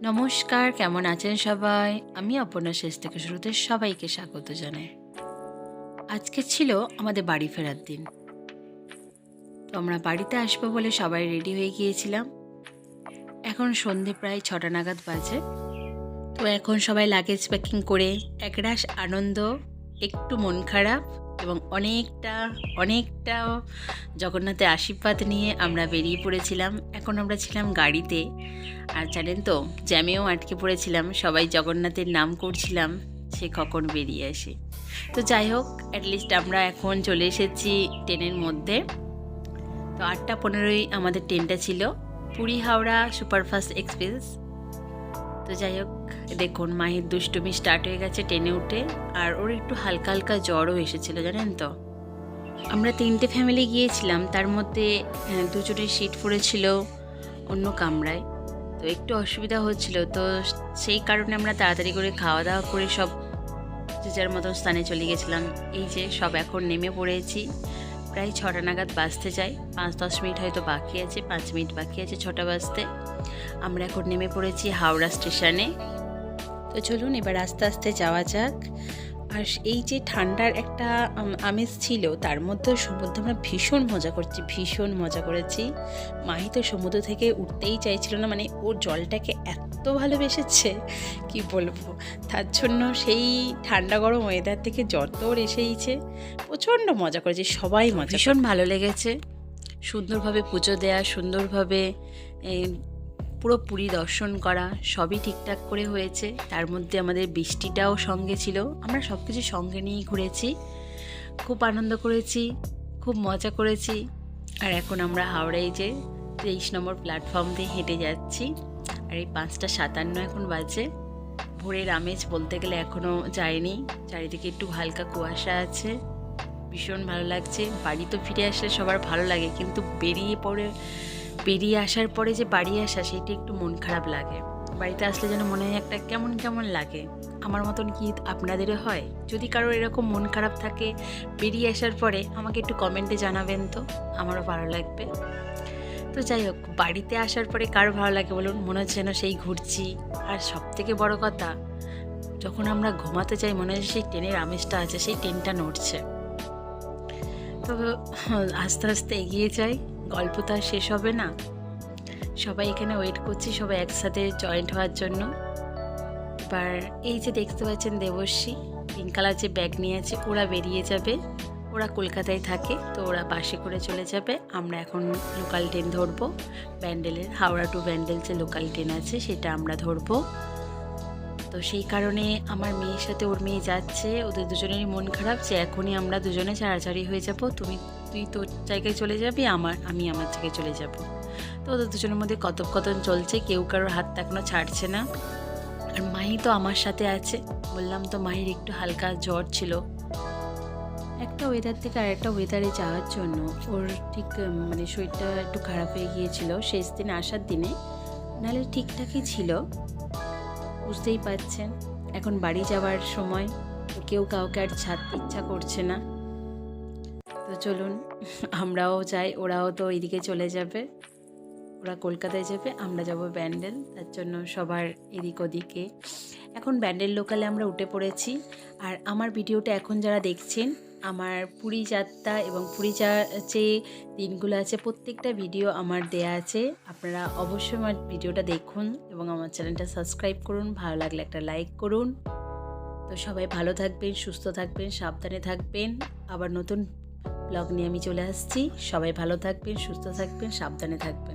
নমস্কার, কেমন আছেন সবাই? আমি অপর্ণা শেষ থেকে শুরুতে সবাইকে স্বাগত জানাই। আজকে ছিল আমাদের বাড়ি ফেরার দিন। তো আমরা বাড়িতে আসবো বলে সবাই রেডি হয়ে গিয়েছিলাম। এখন সন্ধে প্রায় 6টা নাগাদ বাজে। তো এখন সবাই লাগেজ প্যাকিং করে একরাশ আনন্দ, একটু মন খারাপ এবং অনেকটা জগন্নাথের আশীর্বাদ নিয়ে আমরা বেরিয়ে পড়েছিলাম। এখন আমরা ছিলাম গাড়িতে, আর জানেন তো জ্যামেও আটকে পড়েছিলাম। সবাই জগন্নাথের নাম করছিলাম, সে কখন বেরিয়ে আসে। তো যাই হোক, অ্যাটলিস্ট আমরা এখন চলে এসেছি ট্রেনের মধ্যে। তো 8:15 আমাদের ট্রেনটা ছিল, পুরী হাওড়া সুপারফাস্ট এক্সপ্রেস। তো যাই হোক, দেখুন মাহির দুষ্টুমি স্টার্ট হয়ে গেছে ট্রেনে উঠে, আর ওর একটু হালকা হালকা জ্বরও এসেছিলো জানেন তো। আমরা 3টে ফ্যামিলি গিয়েছিলাম, তার মধ্যে 2জনের সিট পড়েছিল অন্য কামরায়। তো একটু অসুবিধা হচ্ছিল, তো সেই কারণে আমরা তাড়াতাড়ি করে খাওয়া দাওয়া করে সব যে যার মতো স্থানে চলে গেছিলাম। এই যে সব এখন নেমে পড়েছি, প্রায় 6টা নাগাদ বাজতে যাই। 5-10 মিনিট হয়তো বাকি আছে, 5 মিনিট বাকি আছে 6টা বাজতে। আমরা এখন নেমে পড়েছি হাওড়া স্টেশনে। তো চলুন এবার আস্তে আস্তে যাওয়া যাক। আর এই যে ঠান্ডার একটা আমেজ ছিল, তার মধ্যে সমুদ্রে আমরা ভীষণ মজা করেছি। মাহি তো সমুদ্র থেকে উঠতেই চাইছিল না, মানে ও জলটাকে এত ভালোবেসেছে কি বলবো। তার জন্য সেই ঠান্ডা গরম ওয়েদার থেকে যত এসেইছে, প্রচণ্ড মজা করেছি, সবাই ভীষণ ভালো লেগেছে। সুন্দরভাবে পুজো দেয়া, সুন্দরভাবে পুরো পুরী দর্শন করা, সবই ঠিকঠাক করে হয়েছে। তার মধ্যে আমাদের বৃষ্টিটাও সঙ্গে ছিল। আমরা সব কিছু সঙ্গে নিয়েই ঘুরেছি, খুব আনন্দ করেছি, খুব মজা করেছি। আর এখন আমরা হাওড়ায় যে 23 নম্বর প্ল্যাটফর্ম দিয়ে হেঁটে যাচ্ছি। আর এই 5:57 এখন বাজে। ভোরের আমেজ বলতে গেলে এখনও যায়নি, চারিদিকে একটু হালকা কুয়াশা আছে, ভীষণ ভালো লাগছে। বাড়ি তো ফিরে আসলে সবার ভালো লাগে, কিন্তু বেরিয়ে আসার পরে যে বাড়ি আসা, সেটা একটু মন খারাপ লাগে। বাড়িতে আসলে যেন মনে হয় একটা কেমন লাগে। আমার মতন কি আপনাদেরও হয়? যদি কারোর এরকম মন খারাপ থাকে বেরিয়ে আসার পরে, আমাকে একটু কমেন্টে জানাবেন, তো আমারও ভালো লাগবে। তো যাই হোক, বাড়িতে আসার পরে কার ভালো লাগে বলুন? মনে হচ্ছে যেন সেই ঘুরছি। আর সবথেকে বড় কথা, যখন আমরা ঘুমাতে যাই মনে হয় সেই ট্রেনের আমেজটা আছে, সেই ট্রেনটা নড়ছে। তো আস্তে আস্তে এগিয়ে যাই, গল্প তো আর শেষ হবে না। সবাই এখানে ওয়েট করছি, সবাই একসাথে জয়েন্ট হওয়ার জন্য। এবার এই যে দেখতে পাচ্ছেন দেবশ্রী পিঙ্ক কালার যে ব্যাগ নিয়ে আছে, ওরা বেরিয়ে যাবে। ওরা কলকাতায় থাকে, তো ওরা বাসে করে চলে যাবে। আমরা এখন লোকাল ট্রেন ধরবো, ব্যান্ডেলের হাওড়া টু ব্যান্ডেল যে লোকাল ট্রেন আছে সেটা আমরা ধরবো। তো সেই কারণে আমার মেয়ের সাথে ওর মেয়ে যাচ্ছে, ওদের দুজনেরই মন খারাপ যে এখনই আমরা দুজনে ছাড়াছাড়ি হয়ে যাব। তুই তোর জায়গায় চলে যাবি, আমি আমার জায়গায় চলে যাব। তো ওদের দুজনের মধ্যে কথোপকথন চলছে, কেউ কারোর হাতটা এখনও ছাড়ছে না। আর মাহি তো আমার সাথে আছে, বললাম তো মাহির একটু হালকা জ্বর ছিল। একটা ওয়েদার থেকে আর একটা ওয়েদারে যাওয়ার জন্য ওর ঠিক মানে শরীরটা একটু খারাপ হয়ে গিয়েছিল শেষ দিনে আসার দিনে, নাহলে ঠিকঠাকই ছিল। বুঝতেই পারছেন এখন বাড়ি যাওয়ার সময়, তো কেউ কাউকে আর ছাড়তে ইচ্ছা করছে না। তো চলুন আমরাও যাই, ওরাও তো এইদিকে চলে যাবে, ওরা কলকাতায় যাবে, আমরা যাব ব্যান্ডেল। তার জন্য সবার এদিক ওদিকে এখন ব্যান্ডেল লোকালে আমরা উঠে পড়েছি। আর আমার ভিডিওটা এখন যারা দেখছেন, আমার পুরী যাত্রা এবং পুরী যে দিনগুলো আছে, প্রত্যেকটা ভিডিও আমার দেয়া আছে। আপনারা অবশ্যই আমার ভিডিওটা দেখুন এবং আমার চ্যানেলটা সাবস্ক্রাইব করুন। ভালো লাগলে একটা লাইক করুন। তো সবাই ভালো থাকবেন, সুস্থ থাকবেন, সাবধানে থাকবেন। আবার নতুন ব্লগ নিয়ে আমি চলে আসছি। সবাই ভালো থাকবেন, সুস্থ থাকবেন, সাবধানে থাকবেন।